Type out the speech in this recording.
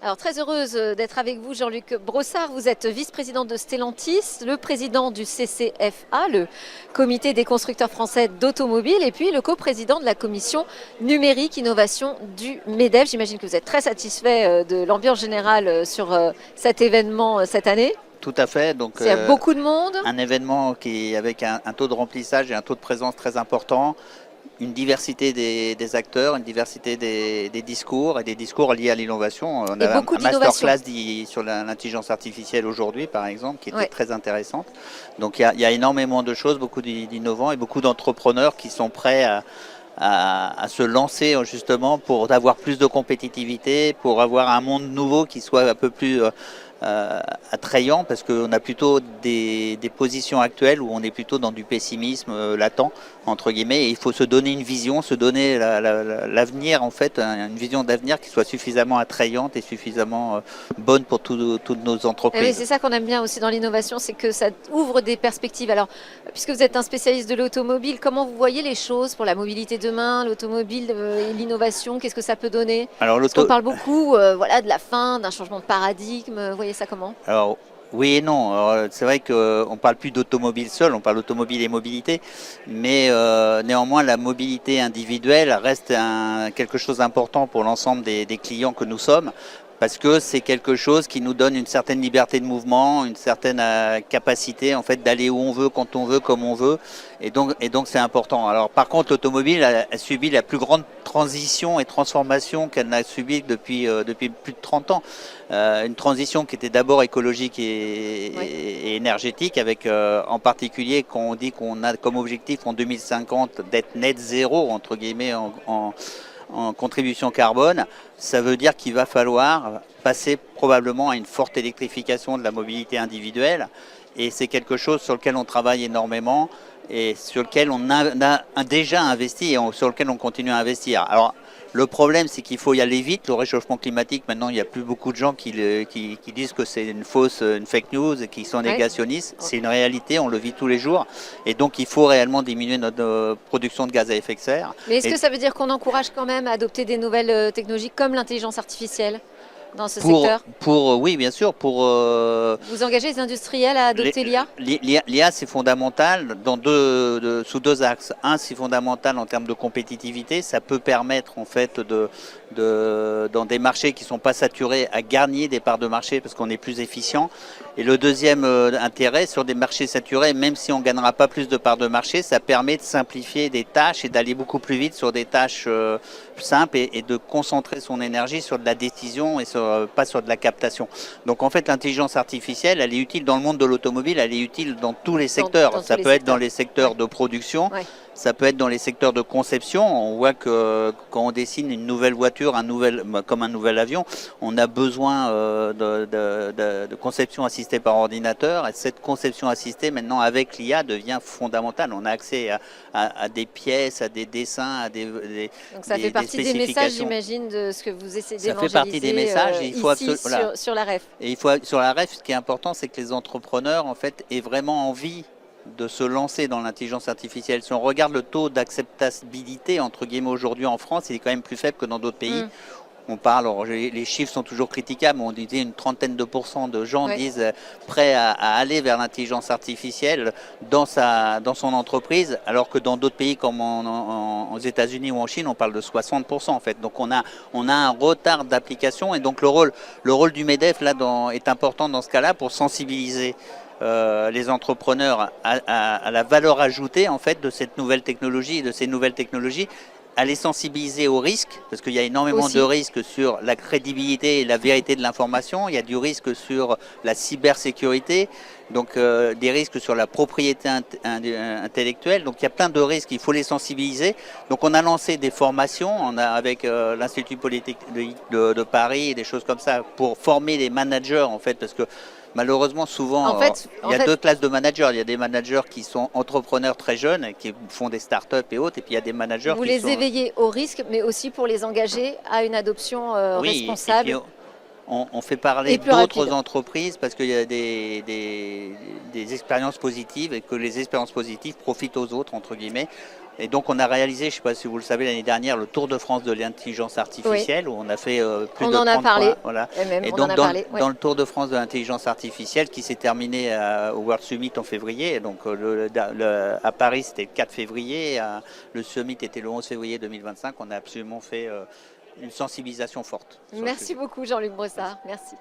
Alors, très heureuse d'être avec vous, Jean-Luc Brossard. Vous êtes vice-président de Stellantis, le président du CCFA, le Comité des constructeurs français d'automobiles, et puis le coprésident de la commission numérique innovation du MEDEF. J'imagine que vous êtes très satisfait de l'ambiance générale sur cet événement cette année. Tout à fait. Donc, Il y a beaucoup de monde. un événement avec un taux de remplissage et un taux de présence très important, une diversité des acteurs, une diversité des discours et des discours liés à l'innovation. On a beaucoup un masterclass sur l'intelligence artificielle aujourd'hui, par exemple, qui était très intéressante. Donc il y a énormément de choses, beaucoup d'innovants et beaucoup d'entrepreneurs qui sont prêts à se lancer justement pour avoir plus de compétitivité, pour avoir un monde nouveau qui soit un peu plus attrayant, parce qu'on a plutôt des positions actuelles où on est plutôt dans du pessimisme latent, entre guillemets, et il faut se donner une vision, se donner l'avenir, en fait, une vision d'avenir qui soit suffisamment attrayante et suffisamment bonne pour toutes nos entreprises. Oui, c'est ça qu'on aime bien aussi dans l'innovation, c'est que ça ouvre des perspectives. Alors, puisque vous êtes un spécialiste de l'automobile, comment vous voyez les choses pour la mobilité demain, l'automobile et l'innovation? Qu'est-ce que ça peut donner? Parce qu'on parle beaucoup voilà, de la fin, d'un changement de paradigme. Vous voyez ça comment? Alors, oui et non. C'est vrai qu'on ne parle plus d'automobile seul, on parle d'automobile et mobilité, mais néanmoins la mobilité individuelle reste quelque chose d'important pour l'ensemble des clients que nous sommes, parce que c'est quelque chose qui nous donne une certaine liberté de mouvement, une certaine capacité en fait d'aller où on veut, quand on veut, comme on veut, et donc c'est important. Alors par contre, l'automobile a subi la plus grande transition et transformation qu'elle n'a subi depuis plus de 30 ans. Une transition qui était d'abord écologique et énergétique, avec en particulier quand on dit qu'on a comme objectif en 2050 d'être net zéro entre guillemets en contribution carbone, ça veut dire qu'il va falloir passer probablement à une forte électrification de la mobilité individuelle, et c'est quelque chose sur lequel on travaille énormément et sur lequel on a déjà investi et sur lequel on continue à investir. Alors le problème, c'est qu'il faut y aller vite. Le réchauffement climatique, maintenant, il n'y a plus beaucoup de gens qui disent que c'est une fake news et qui sont négationnistes. C'est une réalité, on le vit tous les jours. Et donc, il faut réellement diminuer notre production de gaz à effet de serre. Mais est-ce que ça veut dire qu'on encourage quand même à adopter des nouvelles technologies comme l'intelligence artificielle dans ce secteur? Oui, bien sûr. Vous engagez les industriels à adopter l'IA? L'IA, c'est fondamental sous deux axes. Un, c'est fondamental en termes de compétitivité. Ça peut permettre, en fait, dans des marchés qui ne sont pas saturés, à gagner des parts de marché parce qu'on est plus efficient. Et le deuxième intérêt, sur des marchés saturés, même si on ne gagnera pas plus de parts de marché, ça permet de simplifier des tâches et d'aller beaucoup plus vite sur des tâches simples et de concentrer son énergie sur de la décision et pas sur de la captation. Donc en fait, l'intelligence artificielle, elle est utile dans le monde de l'automobile, elle est utile dans tous les secteurs. Ça peut être dans les secteurs de production, ça peut être dans les secteurs de conception. On voit que quand on dessine une nouvelle voiture, comme un nouvel avion, on a besoin de conception assistée par ordinateur. Et cette conception assistée, maintenant, avec l'IA, devient fondamentale. On a accès à des pièces, à des dessins, à Donc ça fait partie des messages, j'imagine, de ce que vous essayez d'évangéliser. Ça fait partie des messages. Sur la REF. Et sur la REF, ce qui est important, c'est que les entrepreneurs, en fait, aient vraiment envie de se lancer dans l'intelligence artificielle. Si on regarde le taux d'acceptabilité, entre guillemets, aujourd'hui en France, il est quand même plus faible que dans d'autres pays. On parle, les chiffres sont toujours critiquables, mais on disait une trentaine de % de gens disent prêts à aller vers l'intelligence artificielle dans son entreprise, alors que dans d'autres pays comme aux États-Unis ou en Chine, on parle de 60% en fait. Donc on a un retard d'application, et donc le rôle du MEDEF là est important dans ce cas-là pour sensibiliser les entrepreneurs à la valeur ajoutée en fait de cette nouvelle technologie et de ces nouvelles technologies, à les sensibiliser aux risques, parce qu'il y a énormément de risques sur la crédibilité et la vérité de l'information. Il y a du risque sur la cybersécurité, donc des risques sur la propriété intellectuelle. Donc il y a plein de risques, il faut les sensibiliser. Donc on a lancé des formations, avec l'Institut Polytechnique de Paris et des choses comme ça, pour former les managers en fait, parce que malheureusement, souvent, il y a deux classes de managers. Il y a des managers qui sont entrepreneurs très jeunes, qui font des startups et autres, et puis il y a des managers Vous les éveillez au risque, mais aussi pour les engager à une adoption responsable. Et puis on fait parler d'autres entreprises, parce qu'il y a des expériences positives, et que les expériences positives profitent aux autres, entre guillemets. Et donc on a réalisé, je ne sais pas si vous le savez, l'année dernière, le Tour de France de l'intelligence artificielle, où on a fait plus on de 30 en a parlé. points. Voilà. Et même, Et on donc en a parlé. dans le Tour de France de l'intelligence artificielle, qui s'est terminé au World Summit en février, et donc à Paris c'était le 4 février, le Summit était le 11 février 2025, on a absolument fait une sensibilisation forte. Merci beaucoup Jean-Luc Brossard. Merci.